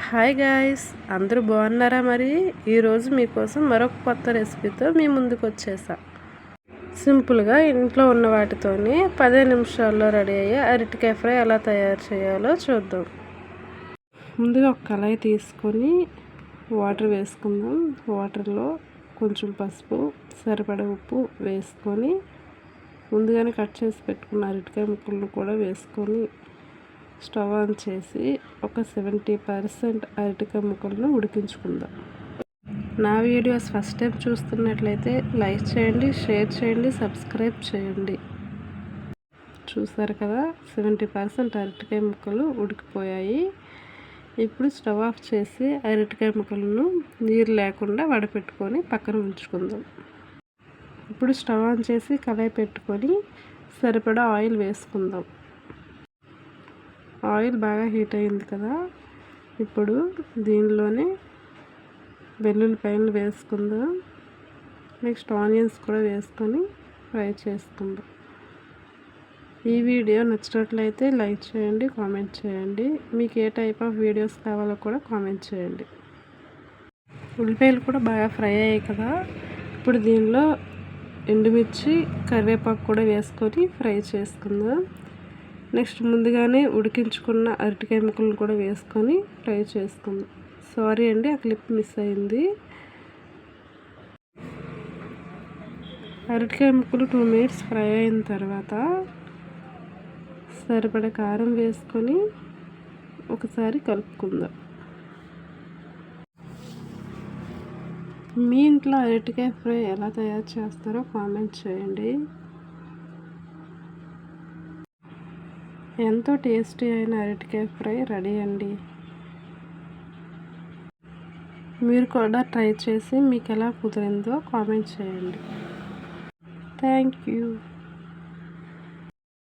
Hi guys, అందరూ బాగున్నారా? మరి ఈరోజు మీకోసం మరొక కొత్త రెసిపీతో మీ ముందుకు వచ్చేసా. సింపుల్గా ఇంట్లో ఉన్న వాటితోనే 10 నిమిషాల్లో రెడీ అయ్యే అరటికాయ ఫ్రై ఎలా తయారు చేయాలో చూద్దాం. ముందుగా ఒక కళాయి తీసుకొని వాటర్ వేసుకుందాం. వాటర్లో కొంచెం పసుపు, సరిపడ ఉప్పు వేసుకొని ముందుగానే కట్ చేసి పెట్టుకున్న అరటికాయ ముక్కలను కూడా వేసుకొని స్టవ్ ఆన్ చేసి ఒక 70% అరటికాయ ముక్కలను ఉడికించుకుందాం. నా వీడియోస్ ఫస్ట్ టైం చూస్తున్నట్లయితే లైక్ చేయండి, షేర్ చేయండి, సబ్స్క్రైబ్ చేయండి. చూసారు కదా, 70% అరటికాయ ముక్కలు ఉడికిపోయాయి. ఇప్పుడు స్టవ్ ఆఫ్ చేసి అరటికాయ ముక్కలను నీరు లేకుండా వడపెట్టుకొని పక్కన ఉంచుకుందాం. ఇప్పుడు స్టవ్ ఆన్ చేసి కళాయి పెట్టుకొని సరిపడా ఆయిల్ వేసుకుందాం. ఆయిల్ బాగా హీట్ అయింది కదా, ఇప్పుడు దీనిలోనే వెల్లుల్లిపాయలు వేసుకుందాం. నెక్స్ట్ ఆనియన్స్ కూడా వేసుకొని ఫ్రై చేసుకుందాం. ఈ వీడియో నచ్చినట్లయితే లైక్ చేయండి, కామెంట్ చేయండి. మీకు ఏ టైప్ ఆఫ్ వీడియోస్ కావాలో కూడా కామెంట్ చేయండి. ఉల్లిపాయలు కూడా బాగా ఫ్రై అయ్యాయి కదా, ఇప్పుడు దీనిలో ఎండుమిర్చి, కరివేపాకు కూడా వేసుకొని ఫ్రై చేసుకుందాం. నెక్స్ట్ ముందుగానే ఉడికించుకున్న అరటికాయ ముక్కలను కూడా వేసుకొని ఫ్రై చేసుకుందాం. సారీ అండి, ఆ క్లిప్ మిస్ అయింది. అరటికాయ ముక్కలు 2 మినిట్స్ ఫ్రై అయిన తర్వాత సరిపడ కారం వేసుకొని ఒకసారి కలుపుకుందాం. మీ ఇంట్లో అరటికాయ ఫ్రై ఎలా తయారు చేస్తారో కామెంట్ చేయండి. ఎంతో టేస్టీ అయిన అరటికాయ ఫ్రై రెడీ అండి. మీరు కూడా ట్రై చేసి మీకు ఎలా కుదిరిందో కామెంట్ చేయండి. Thank you.